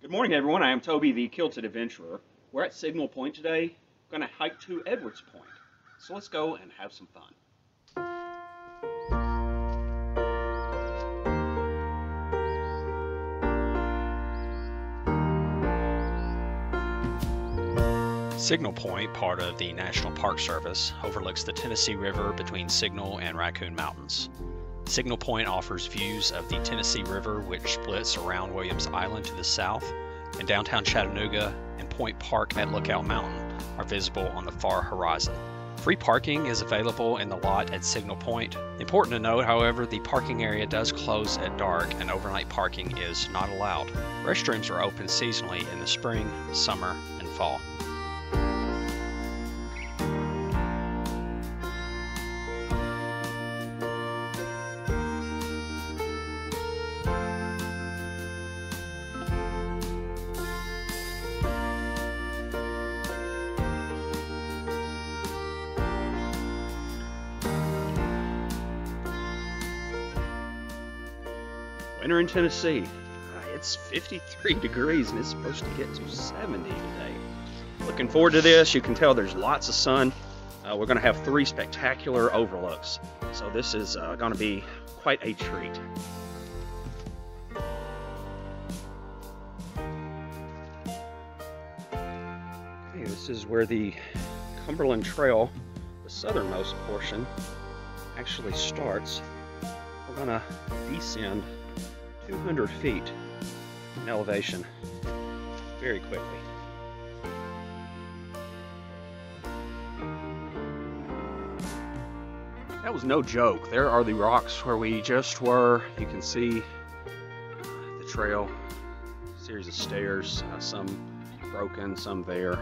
Good morning, everyone. I am Toby, the Kilted Adventurer. We're at Signal Point today. We're going to hike to Edwards Point. So let's go and have some fun. Signal Point, part of the National Park Service, overlooks the Tennessee River between Signal and Raccoon Mountains. Signal Point offers views of the Tennessee River, which splits around Williams Island to the south, and downtown Chattanooga and Point Park at Lookout Mountain are visible on the far horizon. Free parking is available in the lot at Signal Point. Important to note, however, the parking area does close at dark and overnight parking is not allowed. Restrooms are open seasonally in the spring, summer, and fall. Winter in Tennessee. It's 53 degrees and it's supposed to get to 70 today. Looking forward to this. You can tell there's lots of sun. We're going to have 3 spectacular overlooks. So this is going to be quite a treat. Okay, this is where the Cumberland Trail, the southernmost portion, actually starts. We're going to descend 200 feet in elevation very quickly. That was no joke. There are the rocks where we just were. You can see the trail, series of stairs, some broken, some there.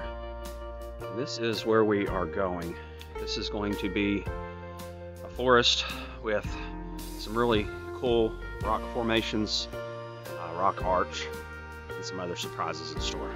And this is where we are going. This is going to be a forest with some really cool rock formations, rock arch, and some other surprises in store.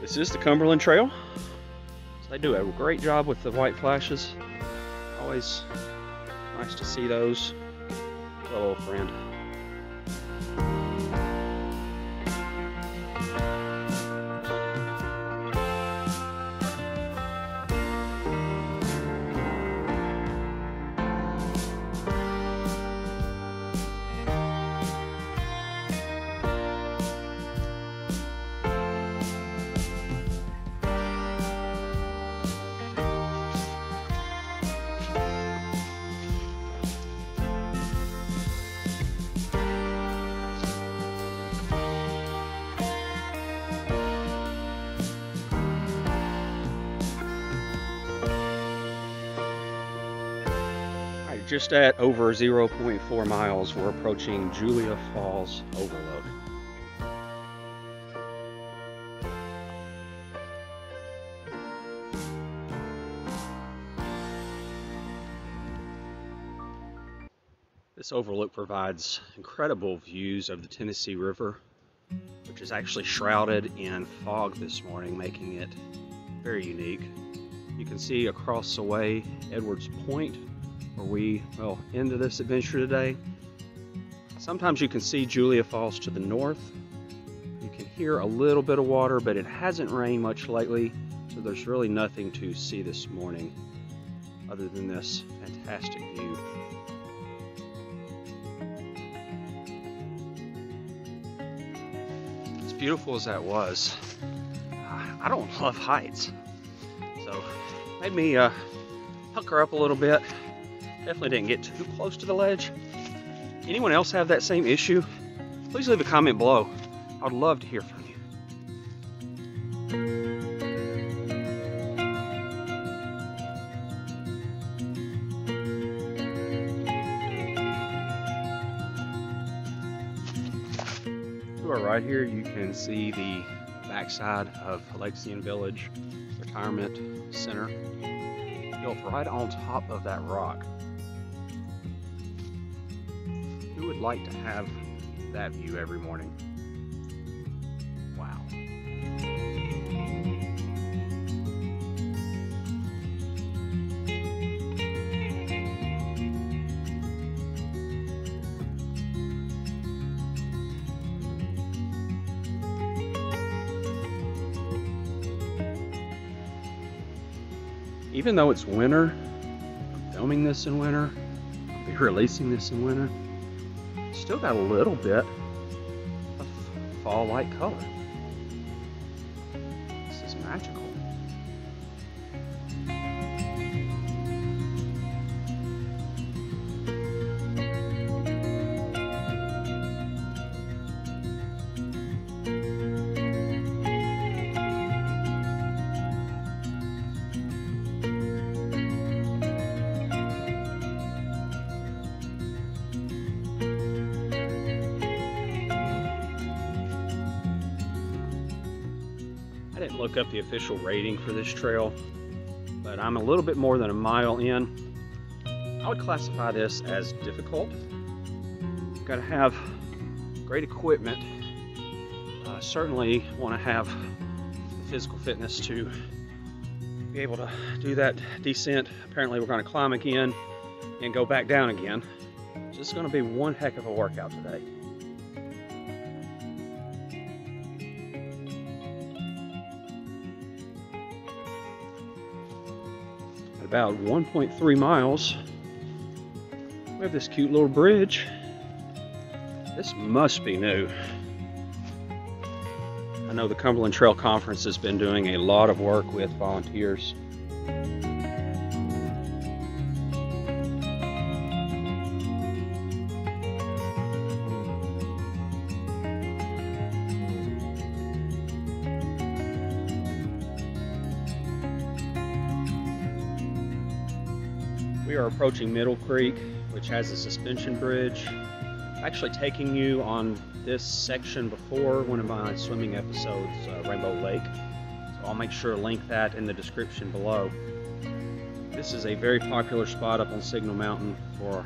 This is the Cumberland Trail. So they do a great job with the white flashes. Always nice to see those. Hello, old friend. Just at over 0.4 miles, we're approaching Julia Falls Overlook. This overlook provides incredible views of the Tennessee River, which is actually shrouded in fog this morning, making it very unique. You can see across the way Edwards Point, where we will end this adventure today. Sometimes you can see Julia Falls to the north. You can hear a little bit of water, but it hasn't rained much lately, so there's really nothing to see this morning other than this fantastic view. As beautiful as that was, I don't love heights, so it made me pucker up a little bit. Definitely didn't get too close to the ledge. Anyone else have that same issue? Please leave a comment below. I would love to hear from you. To our right here, you can see the backside of Alexian Village Retirement Center. built right on top of that rock. Who would like to have that view every morning? Wow. Even though it's winter, I'm filming this in winter, I'll be releasing this in winter, still got a little bit of fall-like color. This is magical. I didn't look up the official rating for this trail, but I'm a little bit more than a mile in. I would classify this as difficult. You've got to have great equipment. Certainly want to have the physical fitness to be able to do that descent. Apparently we're going to climb again and go back down again. So it's going to be one heck of a workout today. About 1.3 miles, we have this cute little bridge. This must be new. I know the Cumberland Trail Conference has been doing a lot of work with volunteers. We are approaching Middle Creek, which has a suspension bridge. Actually taking you on this section before one of my swimming episodes, Rainbow Lake. So I'll make sure to link that in the description below. This is a very popular spot up on Signal Mountain for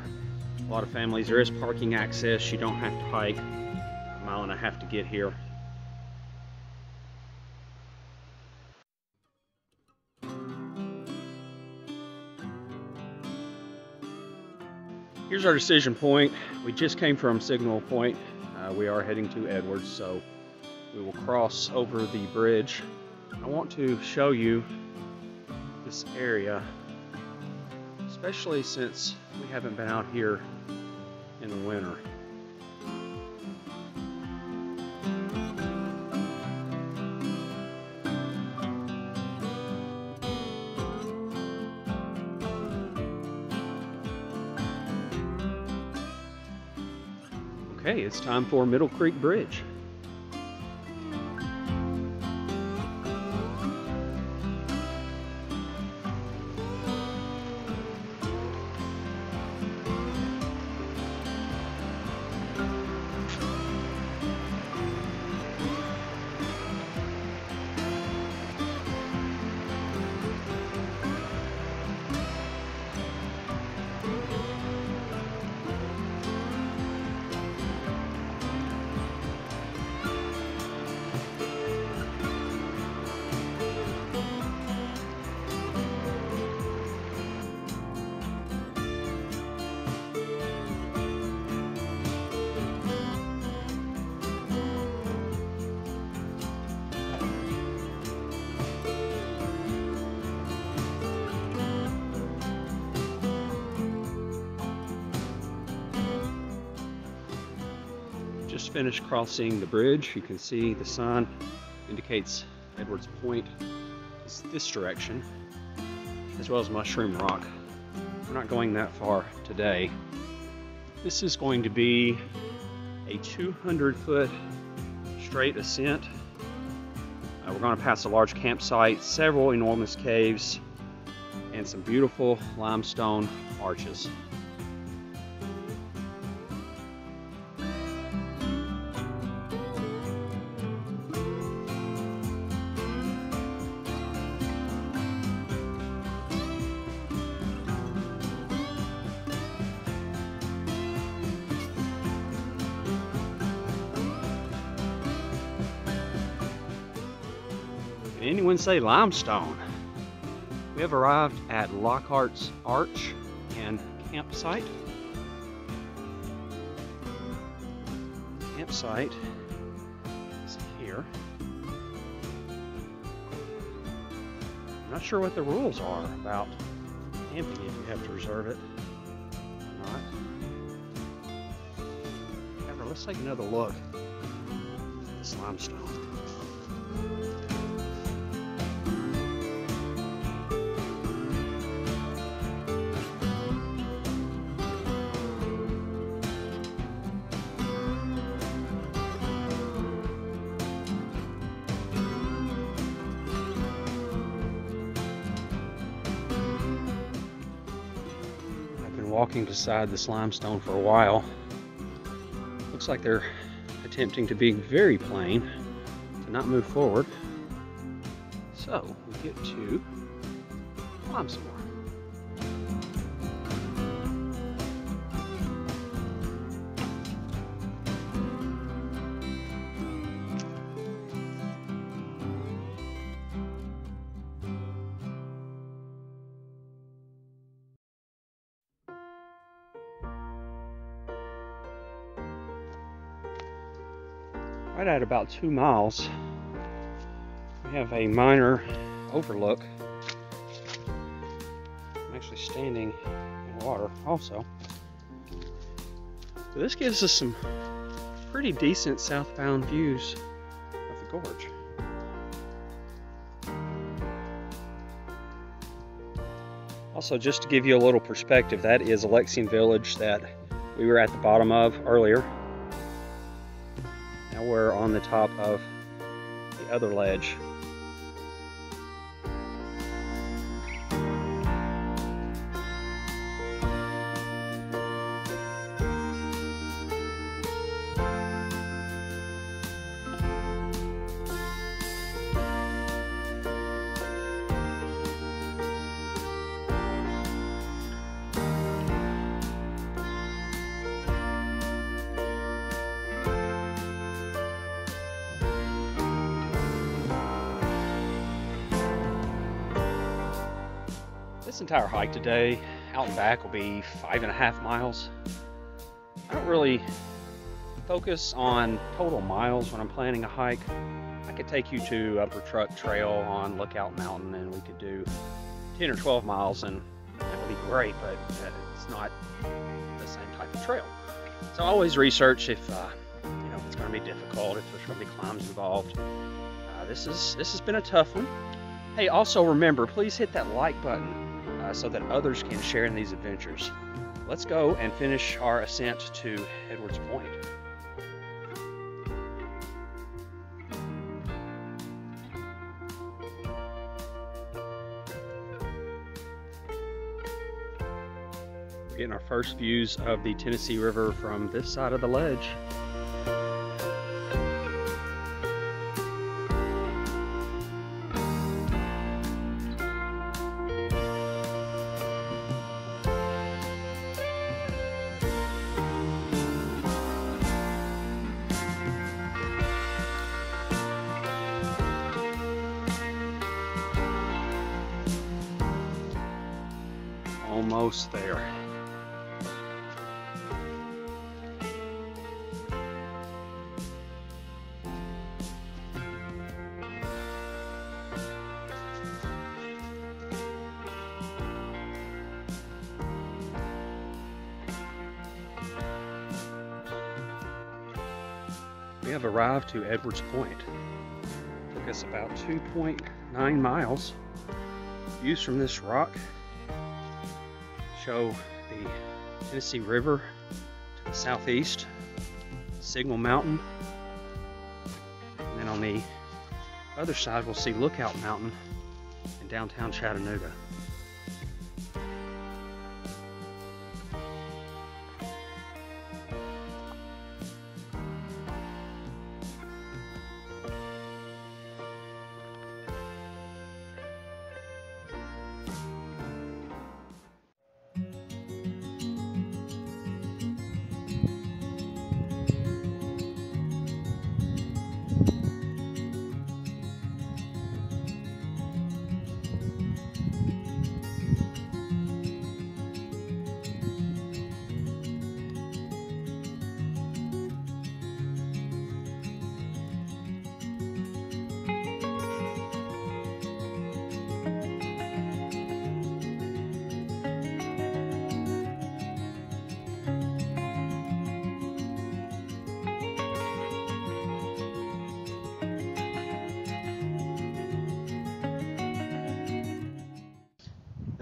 a lot of families. There is parking access. You don't have to hike a mile and a half to get here. Here's our decision point. We just came from Signal Point. We are heading to Edwards, so we will cross over the bridge. I want to show you this area, especially since we haven't been out here in the winter. Okay, it's time for Middle Creek Bridge. Just finished crossing the bridge. You can see the sign indicates Edwards Point is this direction, as well as Mushroom Rock. We're not going that far today. This is going to be a 200-foot straight ascent. We're going to pass a large campsite, several enormous caves, and some beautiful limestone arches. anyone say limestone? We have arrived at Lockhart's Arch and Campsite. Campsite is here. I'm not sure what the rules are about camping, if you have to reserve it or not. However, let's take another look at this limestone. Walking beside this limestone for a while. Looks like they're attempting to be very plain, to not move forward. So we get to climb some more. Right at about 2 miles, we have a minor overlook. I'm actually standing in water also. So this gives us some pretty decent southbound views of the gorge. Also, just to give you a little perspective, that is Alexian Village that we were at the bottom of earlier. Now we're on the top of the other ledge. This entire hike today, out and back, will be 5.5 miles. I don't really focus on total miles when I'm planning a hike. I could take you to Upper Truck Trail on Lookout Mountain and we could do 10 or 12 miles and that would be great, but it's not the same type of trail. So I always research if it's going to be difficult, if there's going to be climbs involved. This has been a tough one. Hey, also remember, please hit that like button so that others can share in these adventures. Let's go and finish our ascent to Edwards Point. We're getting our first views of the Tennessee River from this side of the ledge. Almost there. We have arrived to Edwards Point. Took us about 2.9 miles. Views from this rock show the Tennessee River to the southeast, Signal Mountain, and then on the other side we'll see Lookout Mountain in downtown Chattanooga.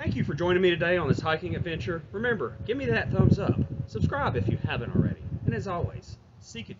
Thank you for joining me today on this hiking adventure. Remember, give me that thumbs up. Subscribe if you haven't already. And as always, seek it.